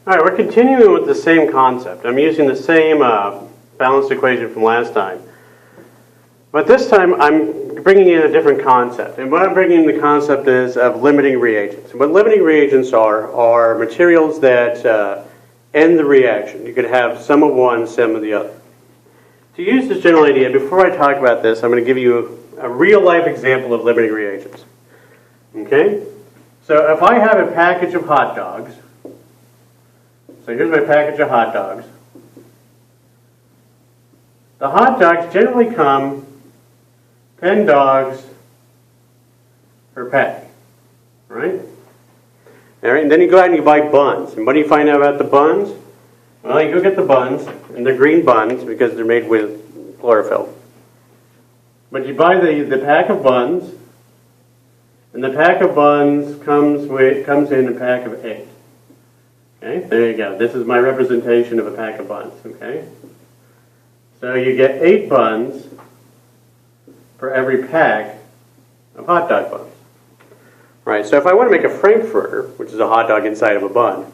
All right, we're continuing with the same concept. I'm using the same balanced equation from last time. But this time I'm bringing in a different concept. And what I'm bringing in the concept is of limiting reagents. And what limiting reagents are materials that end the reaction. You could have some of one, some of the other. To use this general idea, before I talk about this, I'm going to give you a real-life example of limiting reagents. Okay? So if I have a package of hot dogs, so here's my package of hot dogs. The hot dogs generally come 10 dogs per pack, right? All right, and then you go out and you buy buns. And what do you find out about the buns? Well, you go get the buns, and they're green buns because they're made with chlorophyll. But you buy the pack of buns, and the pack of buns comes in a pack of 8. Okay, there you go. This is my representation of a pack of buns. Okay, so you get 8 buns for every pack of hot dog buns. Right. So if I want to make a frankfurter, which is a hot dog inside of a bun,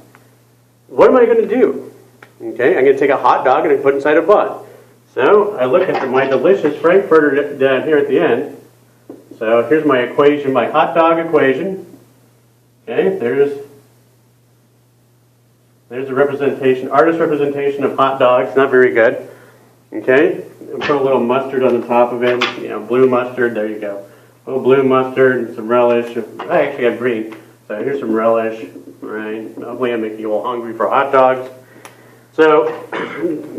what am I going to do? Okay, I'm going to take a hot dog and put it inside a bun. So I look at my delicious frankfurter down here at the end. So here's my equation, my hot dog equation. Okay, there's a representation, artist representation of hot dogs. Not very good. Okay, and put a little mustard on the top of it. You know, blue mustard. There you go. A little blue mustard and some relish. I actually have green. So here's some relish. Right. Hopefully I'm making you all hungry for hot dogs. So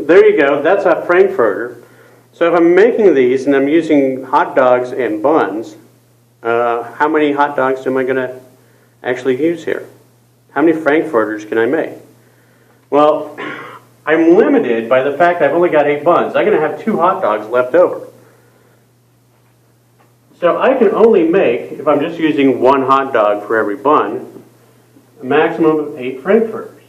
there you go. That's a frankfurter. So if I'm making these and I'm using hot dogs and buns, how many hot dogs am I going to actually use here? How many frankfurters can I make? Well, I'm limited by the fact I've only got 8 buns. I'm going to have 2 hot dogs left over. So I can only make, if I'm just using 1 hot dog for every bun, a maximum of 8 frankfurters.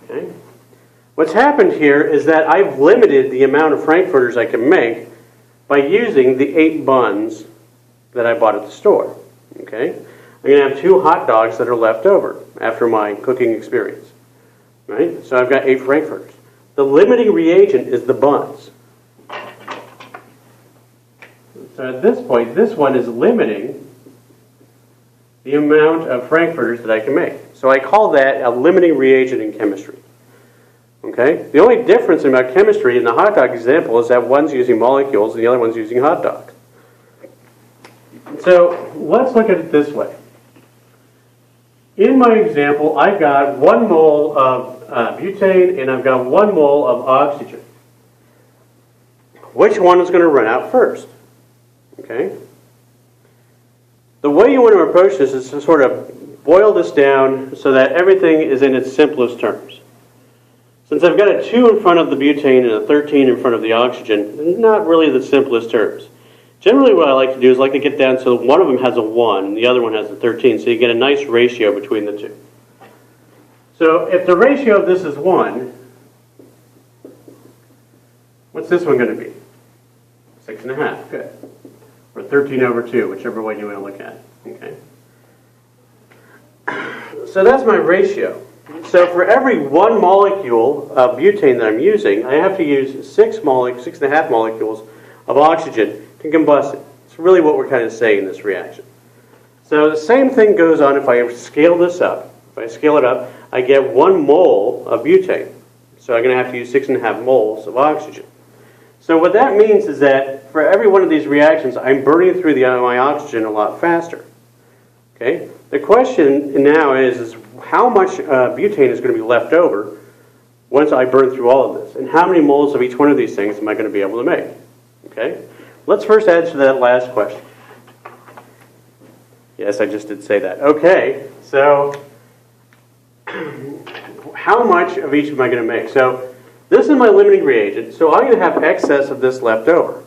Okay. What's happened here is that I've limited the amount of frankfurters I can make by using the 8 buns that I bought at the store. Okay? I'm going to have 2 hot dogs that are left over after my cooking experience. Right? So I've got 8 frankfurters. The limiting reagent is the buns. So at this point, this one is limiting the amount of frankfurters that I can make. So I call that a limiting reagent in chemistry. Okay? The only difference about chemistry in the hot dog example is that one's using molecules and the other one's using hot dogs. So let's look at it this way. In my example, I've got 1 mole of butane and I've got 1 mole of oxygen. Which one is going to run out first? Okay? The way you want to approach this is to sort of boil this down so that everything is in its simplest terms. Since I've got a 2 in front of the butane and a 13 in front of the oxygen, it's not really the simplest terms. Generally what I like to do is I like to get down so one of them has a 1 and the other one has a 13, so you get a nice ratio between the 2. So if the ratio of this is 1, what's this one going to be? 6.5, good. Or 13 over 2, whichever way you want to look at it. Okay. So that's my ratio. So for every 1 molecule of butane that I'm using, I have to use 6.5 molecules of oxygen to combust it. It's really what we're kind of saying in this reaction. So the same thing goes on if I scale this up. If I scale it up, I get 1 mole of butane. So I'm going to have to use 6.5 moles of oxygen. So what that means is that for every one of these reactions, I'm burning through my oxygen a lot faster. Okay? The question now is how much butane is going to be left over once I burn through all of this? And how many moles of each one of these things am I going to be able to make? Okay? Let's first answer that last question. Yes, I just did say that. Okay, so how much of each am I going to make? So this is my limiting reagent, so I'm going to have excess of this left over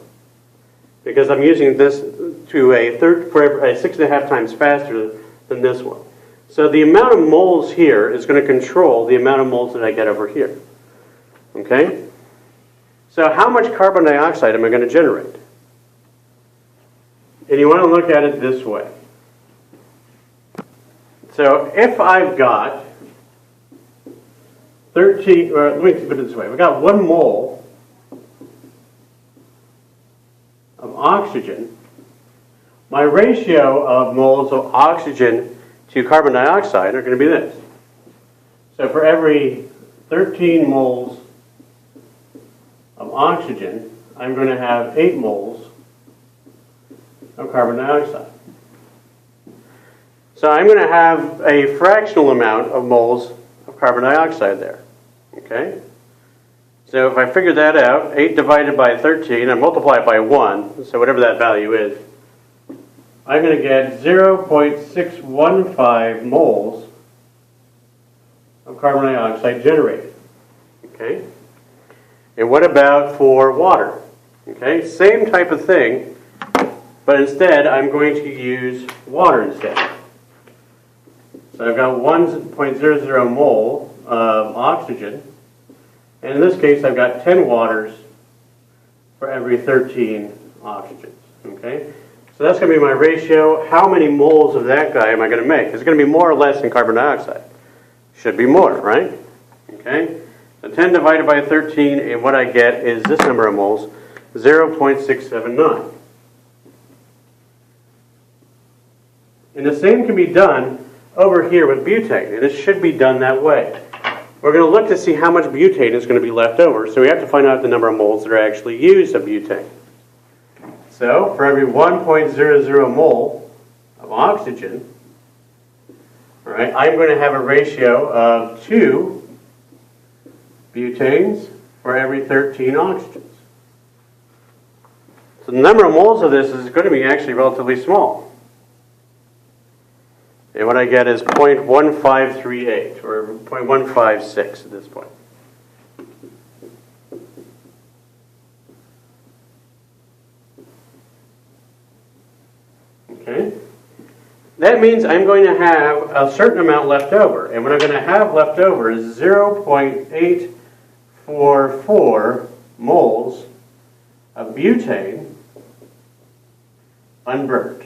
because I'm using this to a 6.5 times faster than this one. So the amount of moles here is going to control the amount of moles that I get over here. Okay? So how much carbon dioxide am I going to generate? And you want to look at it this way. So if I've got 13, or let me put it this way, we've got 1 mole of oxygen. My ratio of moles of oxygen to carbon dioxide are going to be this. So for every 13 moles of oxygen, I'm going to have 8 moles of carbon dioxide. So I'm going to have a fractional amount of moles of carbon dioxide there. Okay? So if I figure that out, 8 divided by 13, I multiply it by 1, so whatever that value is, I'm going to get 0.615 moles of carbon dioxide generated. Okay? And what about for water? Okay, same type of thing, but instead I'm going to use water instead. So I've got 1.00 mole of oxygen, and in this case I've got 10 waters for every 13 oxygens. Okay? So that's going to be my ratio. How many moles of that guy am I going to make? Is it going to be more or less than carbon dioxide? Should be more, right? Okay? So 10 divided by 13, and what I get is this number of moles, 0.679. And the same can be done over here with butane, and it should be done that way. We're going to look to see how much butane is going to be left over, so we have to find out the number of moles that are actually used of butane. So, for every 1.00 mole of oxygen, all right, I'm going to have a ratio of 2 butanes for every 13 oxygens. So the number of moles of this is going to be actually relatively small. And what I get is 0.1538, or 0.156 at this point. Okay? That means I'm going to have a certain amount left over. And what I'm going to have left over is 0.844 moles of butane unburned.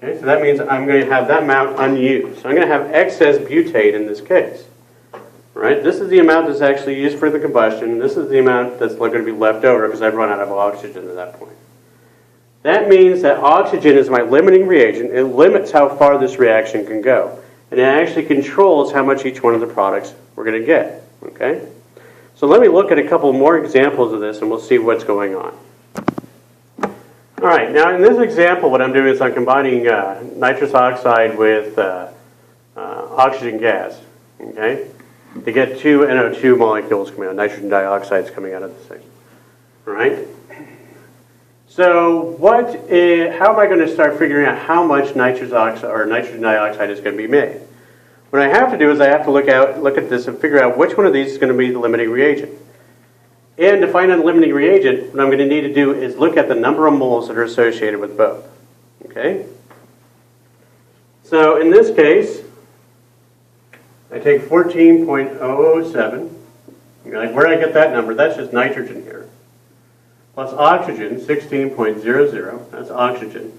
Okay, so that means I'm going to have that amount unused. So I'm going to have excess butane in this case. Right? This is the amount that's actually used for the combustion. This is the amount that's going to be left over because I've run out of oxygen at that point. That means that oxygen is my limiting reagent. It limits how far this reaction can go. And it actually controls how much each one of the products we're going to get. Okay? So let me look at a couple more examples of this and we'll see what's going on. All right, now in this example, what I'm doing is I'm combining nitrous oxide with oxygen gas, okay, to get 2 NO2 molecules coming out, nitrogen dioxide is coming out of this thing, all right? So how am I going to start figuring out how much nitrous oxide or nitrogen dioxide is going to be made? What I have to do is I have to look at this and figure out which one of these is going to be the limiting reagent. And to find out the limiting reagent, what I'm going to need to do is look at the number of moles that are associated with both. Okay? So in this case, I take 14.007. You're like, where did I get that number? That's just nitrogen here. Plus oxygen, 16.00. That's oxygen.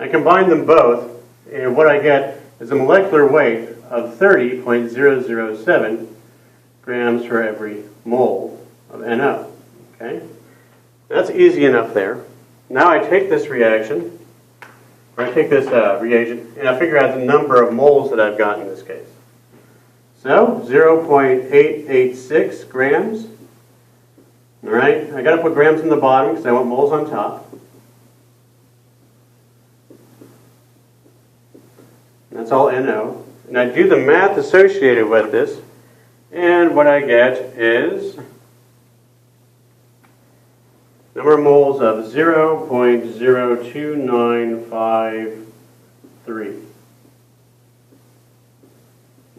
I combine them both, and what I get is a molecular weight of 30.007 grams for every mole of NO. Okay? That's easy enough there. Now I take this reaction, or I take this reagent, and I figure out the number of moles that I've got in this case. So, 0.886 grams. All right? I got to put grams in the bottom because I want moles on top. And that's all NO. And I do the math associated with this, and what I get is number of moles of 0.02953.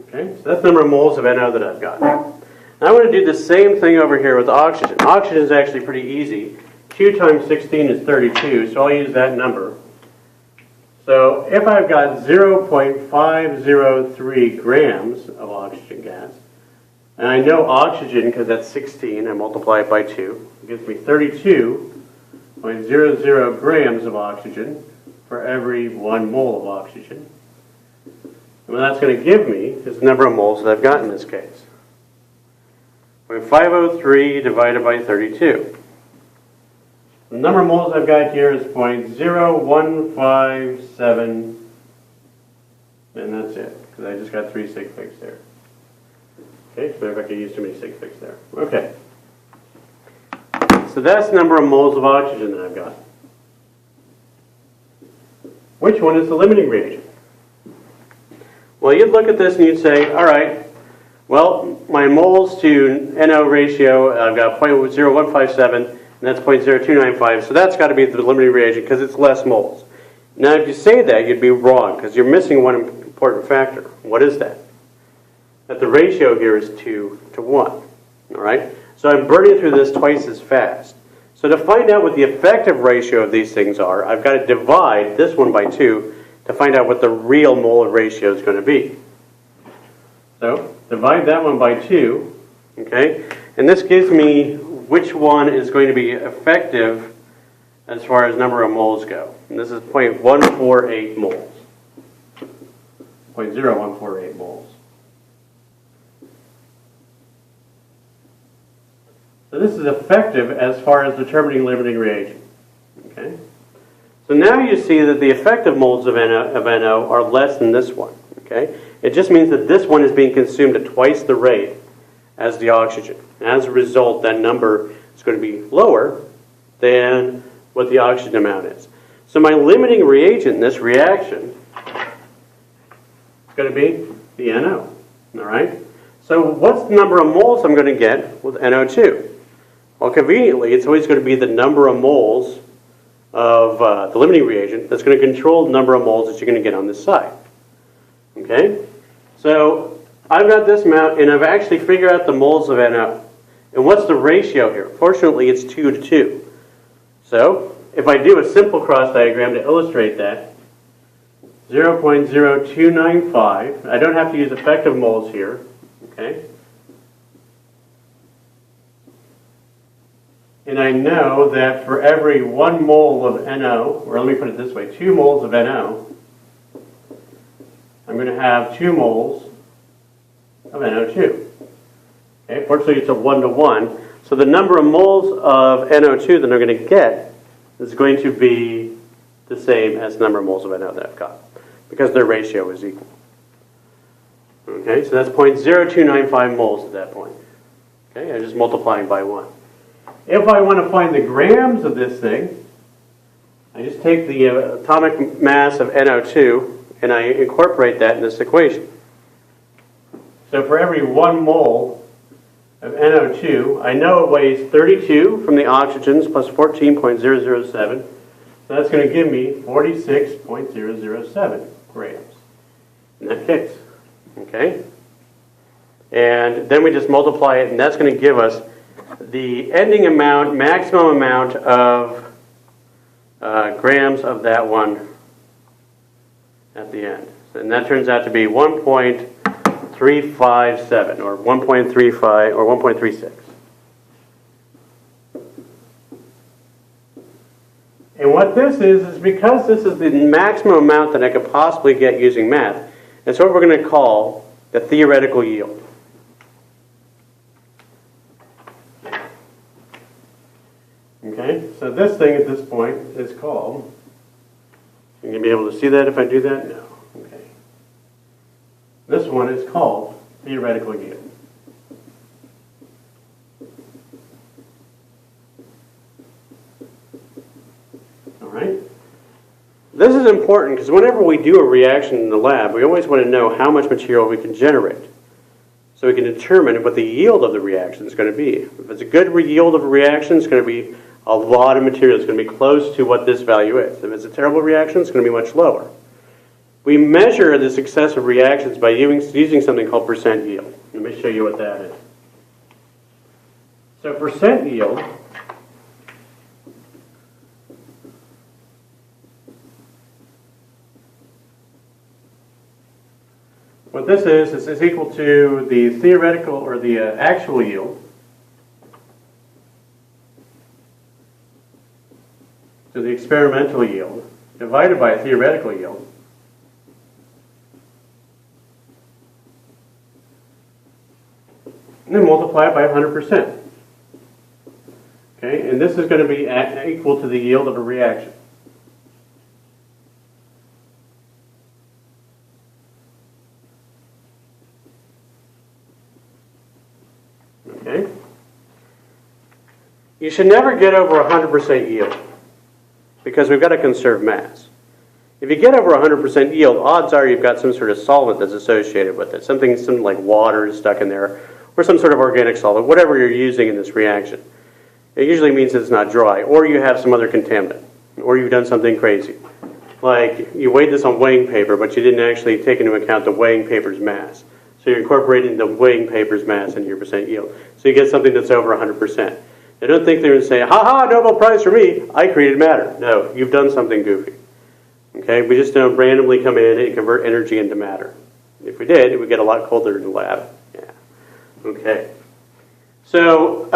Okay, so that's the number of moles of NO that I've got. Now I want to do the same thing over here with oxygen. Oxygen is actually pretty easy. Q times 16 is 32, so I'll use that number. So if I've got 0.503 grams of oxygen gas, and I know oxygen because that's 16, I multiply it by 2, it gives me 32.00 grams of oxygen for for every 1 mole of oxygen. And what that's going to give me is the number of moles that I've got in this case. 0.503 divided by 32. The number of moles I've got here is 0.0157, and that's it, because I just got 3 sig figs there. Okay, so if I could use too many sig figs there. Okay. So that's the number of moles of oxygen that I've got. Which one is the limiting reagent? Well, you'd look at this and you'd say, all right, well, my moles to NO ratio, I've got 0.0157, and that's 0.0295, so that's got to be the limiting reagent because it's less moles. Now, if you say that, you'd be wrong because you're missing one important factor. What is that? That the ratio here is 2 to 1. All right? So I'm burning through this twice as fast. So to find out what the effective ratio of these things are, I've got to divide this one by 2 to find out what the real mole ratio is going to be. So divide that one by 2, okay? And this gives me which one is going to be effective as far as number of moles go. And this is 0.148 moles. 0.0148 moles. So this is effective as far as determining limiting reagent. Okay? So now you see that the effective moles of NO are less than this one. Okay? It just means that this one is being consumed at twice the rate as the oxygen. As a result, that number is going to be lower than what the oxygen amount is. So my limiting reagent in this reaction is going to be the NO. All right? So what's the number of moles I'm going to get with NO2? Well, conveniently, it's always going to be the number of moles of the limiting reagent that's going to control the number of moles that you're going to get on this side. Okay? So I've got this amount, and I've actually figured out the moles of NO. And what's the ratio here? Fortunately, it's 2 to 2. So if I do a simple cross diagram to illustrate that, 0.0295, I don't have to use effective moles here. Okay? And I know that for every 1 mole of NO, or let me put it this way, 2 moles of NO, I'm going to have 2 moles of NO2. Okay, fortunately, it's a 1 to 1. So the number of moles of NO2 that I'm going to get is going to be the same as the number of moles of NO that I've got, because their ratio is equal. Okay, so that's 0.0295 moles at that point. Okay, I'm just multiplying by 1. If I want to find the grams of this thing, I just take the atomic mass of NO2 and I incorporate that in this equation. So for every 1 mole of NO2, I know it weighs 32 from the oxygens plus 14.007. So that's going to give me 46.007 grams in that case. Okay? And then we just multiply it, and that's going to give us the ending amount, maximum amount of grams of that one at the end. And that turns out to be 1.357 or 1.35 or 1.36. And what this is because this is the maximum amount that I could possibly get using math, it's what we're going to call the theoretical yield. Okay, so this thing at this point is called, you going to be able to see that if I do that? No. Okay. This one is called theoretical yield. All right? This is important because whenever we do a reaction in the lab, we always want to know how much material we can generate, so we can determine what the yield of the reaction is going to be. If it's a good yield of a reaction, it's going to be a lot of material. It's going to be close to what this value is. If it's a terrible reaction, it's going to be much lower. We measure the success of reactions by using something called percent yield. Let me show you what that is. So percent yield what this is equal to the theoretical or the actual yield to the experimental yield divided by a theoretical yield. And then multiply it by 100%. Okay, and this is going to be equal to the yield of a reaction. Okay? You should never get over 100% yield because we've got to conserve mass. If you get over 100% yield, odds are you've got some sort of solvent that's associated with it. Something like water is stuck in there, or some sort of organic solvent, whatever you're using in this reaction. It usually means it's not dry, or you have some other contaminant, or you've done something crazy. Like you weighed this on weighing paper, but you didn't actually take into account the weighing paper's mass. So you're incorporating the weighing paper's mass into your percent yield. So you get something that's over 100%. They don't think they're going to say, ha-ha, Nobel Prize for me, I created matter. No, you've done something goofy. Okay, we just don't randomly come in and convert energy into matter. If we did, it would get a lot colder in the lab. Yeah. Okay. So,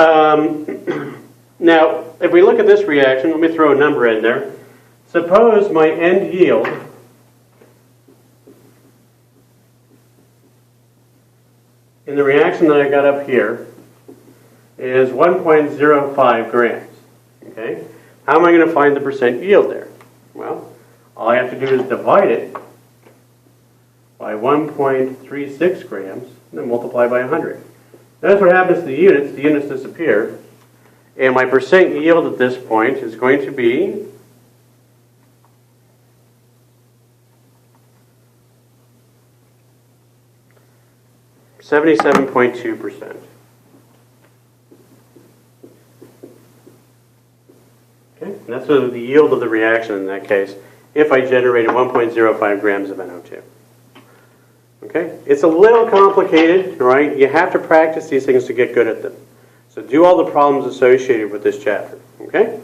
now, if we look at this reaction, let me throw a number in there. Suppose my end yield in the reaction that I got up here is 1.05 grams. Okay? How am I going to find the percent yield there? Well, all I have to do is divide it by 1.36 grams and then multiply by 100. That's what happens to the units. The units disappear. And my percent yield at this point is going to be 77.2%. Okay, and that's the yield of the reaction in that case, if I generated 1.05 grams of NO2. Okay, it's a little complicated, right? You have to practice these things to get good at them. So do all the problems associated with this chapter, okay?